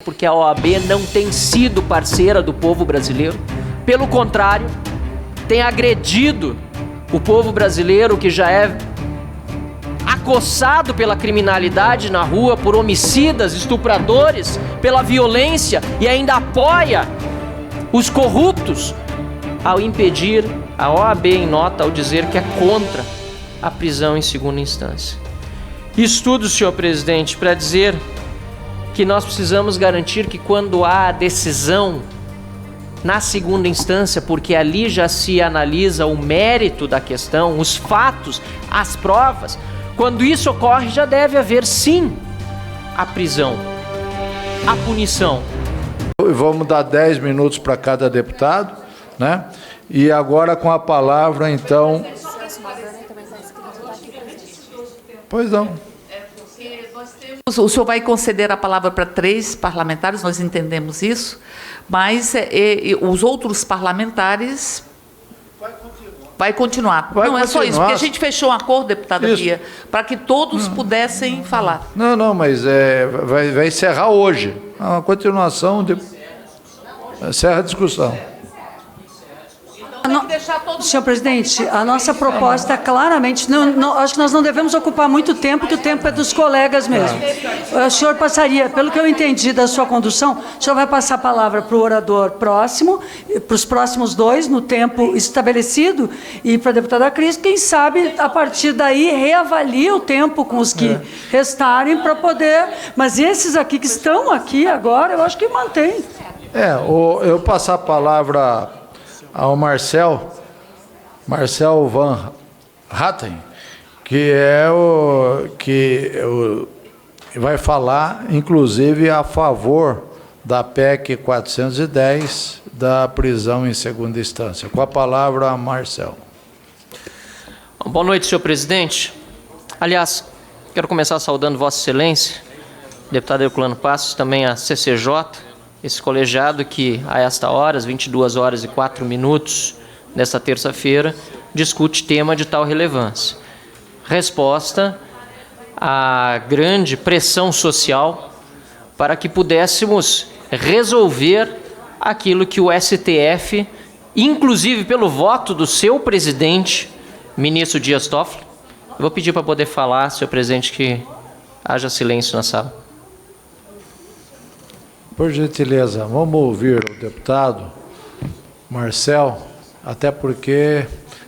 porque a OAB não tem sido parceira do povo brasileiro. Pelo contrário, tem agredido o povo brasileiro, que já é acossado pela criminalidade na rua, por homicidas, estupradores, pela violência, e ainda apoia os corruptos ao impedir a OAB em nota ao dizer que é contra a prisão em segunda instância. Isso tudo, senhor presidente, para dizer que nós precisamos garantir que quando há decisão na segunda instância, porque ali já se analisa o mérito da questão, os fatos, as provas, quando isso ocorre já deve haver sim a prisão, a punição. Vamos dar 10 minutos para cada deputado, né? E agora com a palavra, então... Pois não. O senhor vai conceder a palavra para 3 parlamentares, nós entendemos isso, mas os outros parlamentares... Vai continuar. Não, é só isso, porque a gente fechou um acordo, deputada Bia, para que todos pudessem falar. Não, mas vai encerrar hoje. É uma continuação, encerra a discussão. Senhor presidente, a nossa proposta claramente, acho que nós não devemos ocupar muito tempo, que o tempo é dos colegas mesmo. O senhor passaria, pelo que eu entendi da sua condução, o senhor vai passar a palavra para o orador próximo, para os próximos 2, no tempo estabelecido, e para a deputada Cris, quem sabe, a partir daí, reavalia o tempo com os que restarem para poder... Mas esses aqui que estão aqui agora, eu acho que mantém. Eu passar a palavra ao Marcel Van Hatten, que vai falar, inclusive, a favor da PEC 410, da prisão em segunda instância. Com a palavra, Marcel. Boa noite, senhor presidente. Aliás, quero começar saudando Vossa Excelência, deputado Herculano Passos, também a CCJ, esse colegiado que, a esta hora, às 22h04, nesta terça-feira, discute tema de tal relevância. Resposta à grande pressão social para que pudéssemos resolver aquilo que o STF, inclusive pelo voto do seu presidente, ministro Dias Toffoli, eu vou pedir para poder falar, senhor presidente, que haja silêncio na sala. Por gentileza, vamos ouvir o deputado Marcel, até porque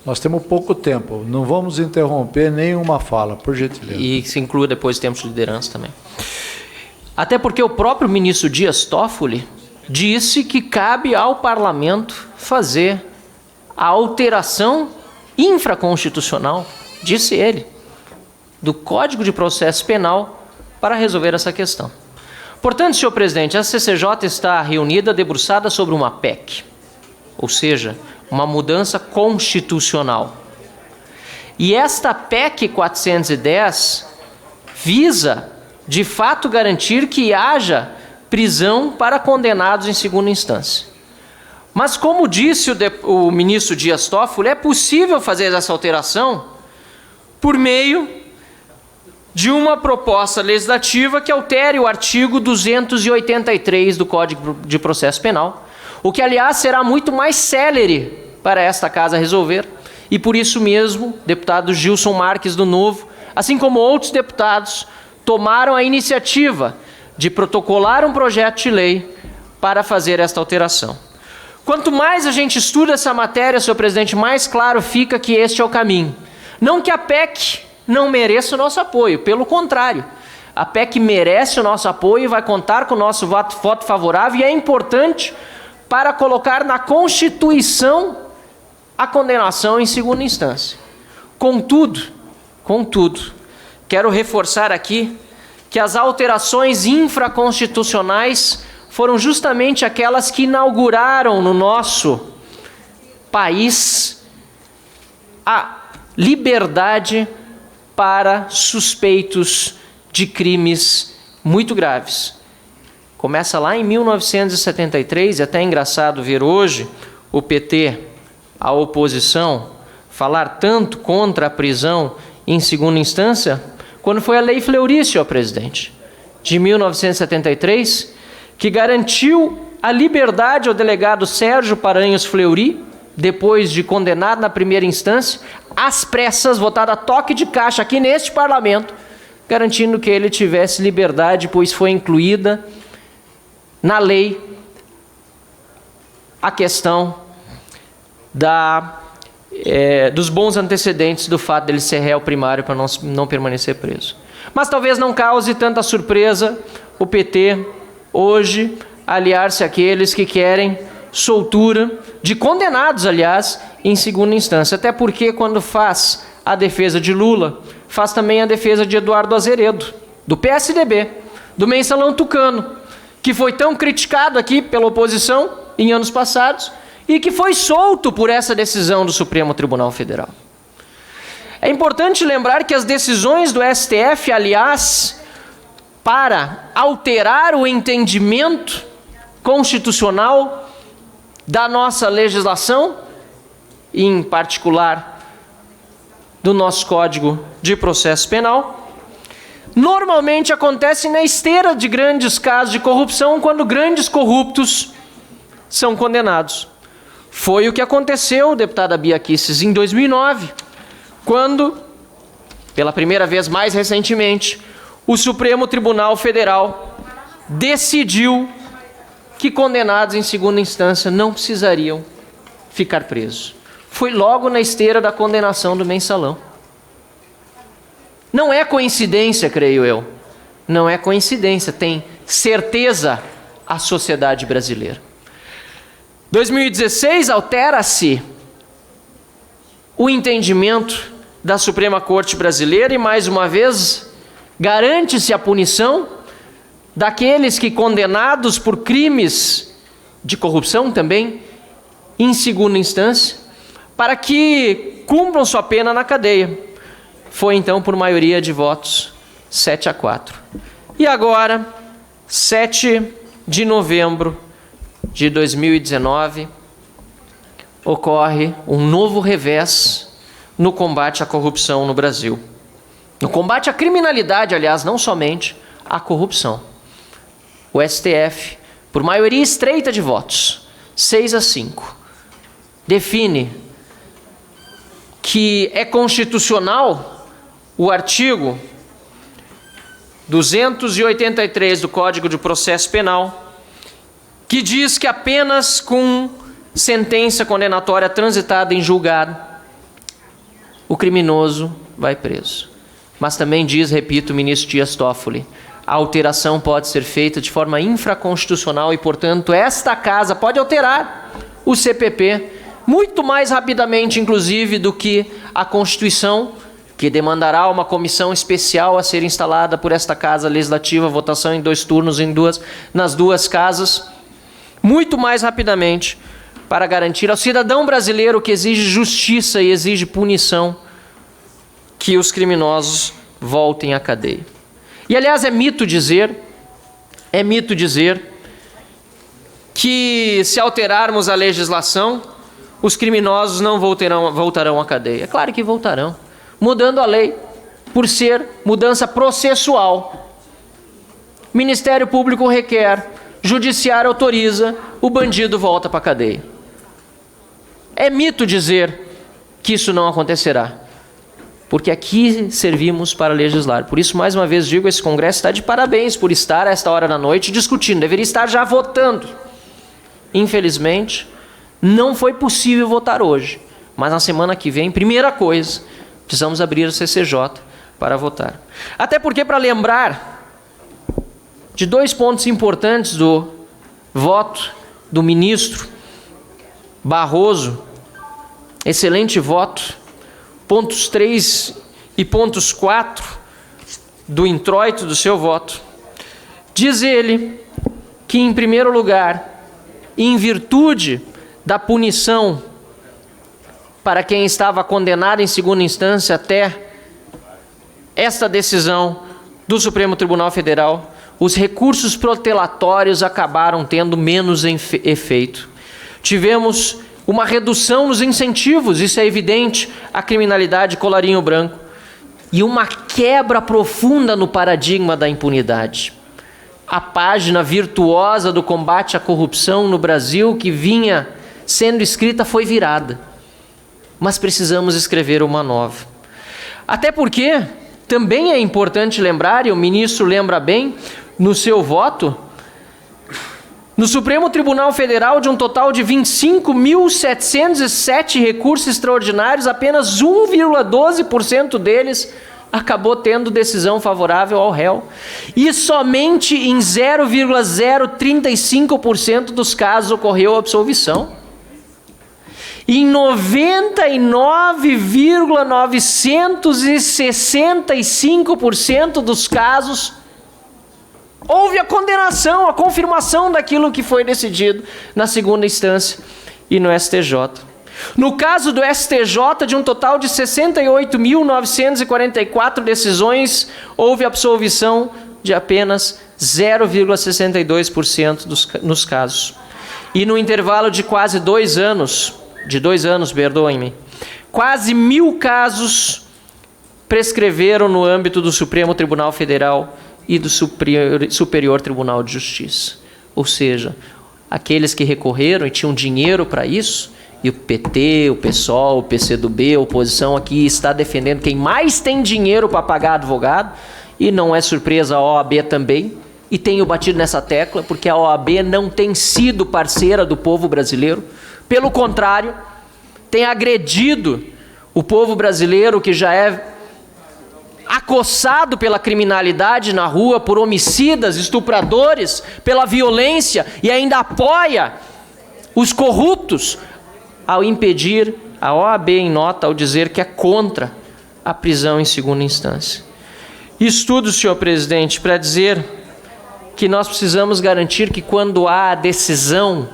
nós temos pouco tempo. Não vamos interromper nenhuma fala, por gentileza. E se inclua depois o tempo de liderança também. Até porque o próprio ministro Dias Toffoli disse que cabe ao parlamento fazer a alteração infraconstitucional, disse ele, do Código de Processo Penal para resolver essa questão. Portanto, senhor presidente, a CCJ está reunida, debruçada sobre uma PEC, ou seja, uma mudança constitucional. E esta PEC 410 visa, de fato, garantir que haja prisão para condenados em segunda instância. Mas, como disse o ministro Dias Toffoli, é possível fazer essa alteração por meio de uma proposta legislativa que altere o artigo 283 do Código de Processo Penal, o que, aliás, será muito mais célere para esta casa resolver, e por isso mesmo, deputado Gilson Marques do Novo, assim como outros deputados, tomaram a iniciativa de protocolar um projeto de lei para fazer esta alteração. Quanto mais a gente estuda essa matéria, senhor presidente, mais claro fica que este é o caminho. Não que a PEC não mereça o nosso apoio, pelo contrário, a PEC merece o nosso apoio e vai contar com o nosso voto favorável, e é importante para colocar na Constituição a condenação em segunda instância. Contudo, quero reforçar aqui que as alterações infraconstitucionais foram justamente aquelas que inauguraram no nosso país a liberdade para suspeitos de crimes muito graves. Começa lá em 1973, e até é engraçado ver hoje o PT, a oposição, falar tanto contra a prisão em segunda instância, quando foi a Lei Fleury, senhor presidente, de 1973, que garantiu a liberdade ao delegado Sérgio Paranhos Fleury, depois de condenado na primeira instância, às pressas, votado a toque de caixa aqui neste parlamento, garantindo que ele tivesse liberdade, pois foi incluída na lei a questão dos bons antecedentes do fato dele ser réu primário para não permanecer preso. Mas talvez não cause tanta surpresa o PT hoje aliar-se àqueles que querem soltura de condenados, aliás, em segunda instância. Até porque quando faz a defesa de Lula, faz também a defesa de Eduardo Azeredo, do PSDB, do Mensalão Tucano, que foi tão criticado aqui pela oposição em anos passados e que foi solto por essa decisão do Supremo Tribunal Federal. É importante lembrar que as decisões do STF, aliás, para alterar o entendimento constitucional da nossa legislação, em particular do nosso Código de Processo Penal, normalmente acontece na esteira de grandes casos de corrupção, quando grandes corruptos são condenados. Foi o que aconteceu, deputada Bia Kicis, em 2009, quando, pela primeira vez mais recentemente, o Supremo Tribunal Federal decidiu que condenados em segunda instância não precisariam ficar presos. Foi logo na esteira da condenação do Mensalão. Não é coincidência, creio eu. Não é coincidência, tem certeza a sociedade brasileira. 2016 altera-se o entendimento da Suprema Corte Brasileira e, mais uma vez, garante-se a punição daqueles que, condenados por crimes de corrupção também, em segunda instância, para que cumpram sua pena na cadeia. Foi então por maioria de votos 7-4. E agora, 7 de novembro de 2019, ocorre um novo revés no combate à corrupção no Brasil. No combate à criminalidade, aliás, não somente à corrupção. O STF, por maioria estreita de votos, 6-5, define que é constitucional o artigo 283 do Código de Processo Penal, que diz que apenas com sentença condenatória transitada em julgado, o criminoso vai preso. Mas também diz, repito, o ministro Dias Toffoli, a alteração pode ser feita de forma infraconstitucional e, portanto, esta casa pode alterar o CPP muito mais rapidamente, inclusive, do que a Constituição, que demandará uma comissão especial a ser instalada por esta Casa Legislativa, votação em 2 turnos nas duas casas, muito mais rapidamente, para garantir ao cidadão brasileiro que exige justiça e exige punição, que os criminosos voltem à cadeia. E, aliás, é mito dizer que, se alterarmos a legislação, os criminosos não voltarão à cadeia. É claro que voltarão, mudando a lei, por ser mudança processual. Ministério Público requer, Judiciário autoriza, o bandido volta para a cadeia. É mito dizer que isso não acontecerá, porque aqui servimos para legislar. Por isso, mais uma vez digo, esse Congresso está de parabéns por estar a esta hora da noite discutindo, deveria estar já votando. Infelizmente, não foi possível votar hoje, mas na semana que vem, primeira coisa, precisamos abrir a CCJ para votar. Até porque, para lembrar de 2 pontos importantes do voto do ministro Barroso, excelente voto, pontos 3 e pontos 4 do introito do seu voto, diz ele que, em primeiro lugar, em virtude da punição para quem estava condenado em segunda instância até esta decisão do Supremo Tribunal Federal, os recursos protelatórios acabaram tendo menos efeito. Tivemos uma redução nos incentivos, isso é evidente, à criminalidade colarinho branco, e uma quebra profunda no paradigma da impunidade. a página virtuosa do combate à corrupção no Brasil, que vinha sendo escrita, foi virada. Mas precisamos escrever uma nova. Até porque também é importante lembrar, e o ministro lembra bem no seu voto, no Supremo Tribunal Federal, de um total de 25.707 recursos extraordinários, apenas 1,12% deles acabou tendo decisão favorável ao réu. E somente em 0,035% dos casos ocorreu absolvição. Em 99,965% dos casos, houve a condenação, a confirmação daquilo que foi decidido na segunda instância e no STJ. No caso do STJ, de um total de 68.944 decisões, houve absolvição de apenas 0,62% nos casos. E no intervalo de quase 2 anos, perdoem-me, quase 1.000 casos prescreveram no âmbito do Supremo Tribunal Federal e do Superior Tribunal de Justiça. Ou seja, aqueles que recorreram e tinham dinheiro para isso, e o PT, o PSOL, o PCdoB, a oposição aqui está defendendo quem mais tem dinheiro para pagar advogado, e não é surpresa, a OAB também, e tenho batido nessa tecla, porque a OAB não tem sido parceira do povo brasileiro, pelo contrário, tem agredido o povo brasileiro, que já é acossado pela criminalidade na rua, por homicidas, estupradores, pela violência, e ainda apoia os corruptos, ao impedir a OAB em nota, ao dizer que é contra a prisão em segunda instância. Isso tudo, senhor presidente, para dizer que nós precisamos garantir que quando há a decisão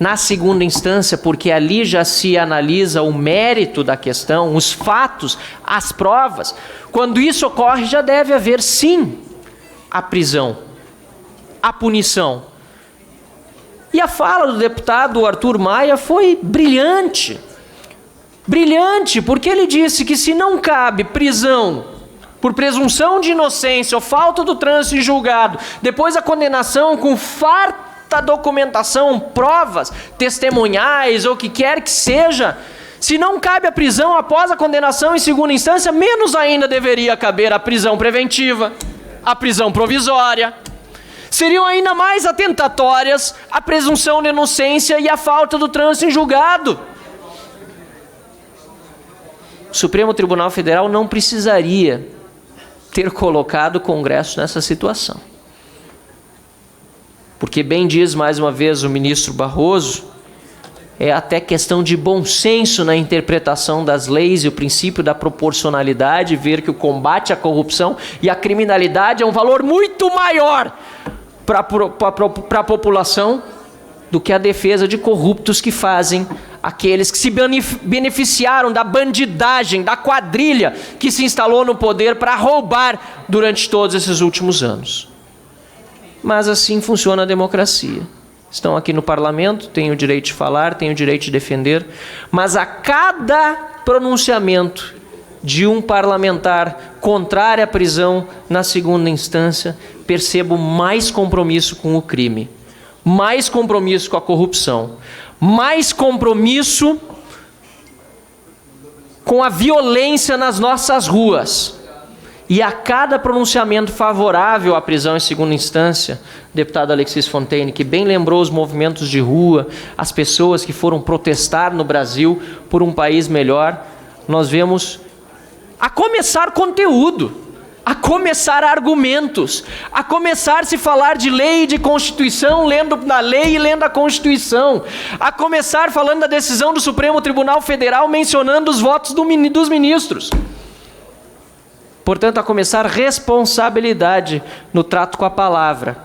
na segunda instância, porque ali já se analisa o mérito da questão, os fatos, as provas, quando isso ocorre já deve haver sim a prisão, a punição. E a fala do deputado Arthur Maia foi brilhante. Brilhante, porque ele disse que se não cabe prisão por presunção de inocência ou falta do trânsito em julgado, depois a condenação com farta documentação, provas, testemunhais ou o que quer que seja, se não cabe a prisão após a condenação em segunda instância, menos ainda deveria caber a prisão preventiva, a prisão provisória. Seriam ainda mais atentatórias a presunção de inocência e a falta do trânsito em julgado. O Supremo Tribunal Federal não precisaria ter colocado o Congresso nessa situação. Porque bem diz mais uma vez o ministro Barroso, é até questão de bom senso na interpretação das leis e o princípio da proporcionalidade, ver que o combate à corrupção e à criminalidade é um valor muito maior para a população do que a defesa de corruptos que fazem aqueles que se beneficiaram da bandidagem, da quadrilha que se instalou no poder para roubar durante todos esses últimos anos. Mas assim funciona a democracia. Estão aqui no parlamento, têm o direito de falar, têm o direito de defender, mas a cada pronunciamento de um parlamentar contrário à prisão na segunda instância, percebo mais compromisso com o crime, mais compromisso com a corrupção, mais compromisso com a violência nas nossas ruas. E a cada pronunciamento favorável à prisão em segunda instância, deputado Alexis Fontaine, que bem lembrou os movimentos de rua, as pessoas que foram protestar no Brasil por um país melhor, nós vemos, a começar conteúdo, a começar argumentos, a começar a se falar de lei e de Constituição, lendo na lei e lendo a Constituição, a começar falando da decisão do Supremo Tribunal Federal, mencionando os votos dos ministros. Portanto, a começar responsabilidade no trato com a palavra.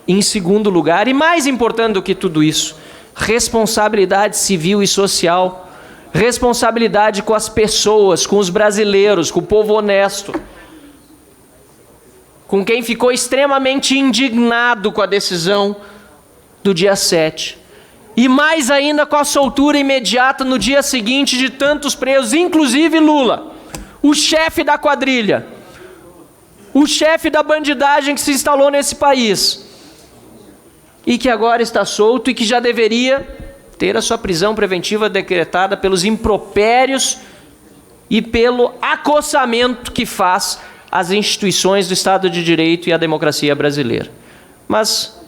Em segundo lugar, e mais importante do que tudo isso, responsabilidade civil e social, responsabilidade com as pessoas, com os brasileiros, com o povo honesto, com quem ficou extremamente indignado com a decisão do dia 7. E mais ainda com a soltura imediata no dia seguinte de tantos presos, inclusive Lula, o chefe da quadrilha, o chefe da bandidagem que se instalou nesse país e que agora está solto e que já deveria ter a sua prisão preventiva decretada pelos impropérios e pelo acossamento que faz às instituições do Estado de Direito e à democracia brasileira. Mas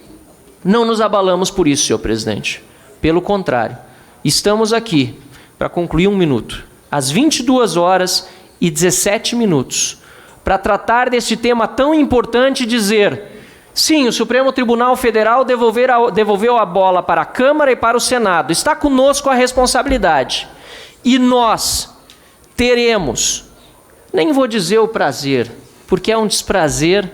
não nos abalamos por isso, senhor presidente. Pelo contrário, estamos aqui para concluir 1 minuto, às 22h17, para tratar deste tema tão importante e dizer: sim, o Supremo Tribunal Federal devolveu a bola para a Câmara e para o Senado. Está conosco a responsabilidade. E nós teremos, nem vou dizer o prazer, porque é um desprazer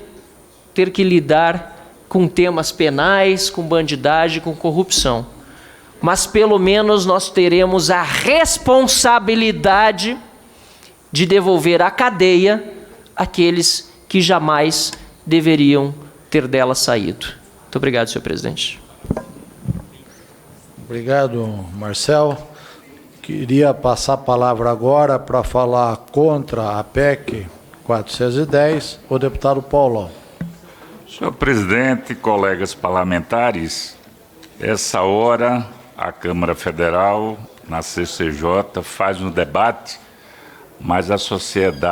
ter que lidar com temas penais, com bandidagem, com corrupção. Mas pelo menos nós teremos a responsabilidade de devolver à cadeia aqueles que jamais deveriam ter dela saído. Muito obrigado, senhor presidente. Obrigado, Marcel. Queria passar a palavra agora para falar contra a PEC 410, o deputado Paulão. Senhor presidente, colegas parlamentares, essa hora a Câmara Federal, na CCJ, faz um debate, mas a sociedade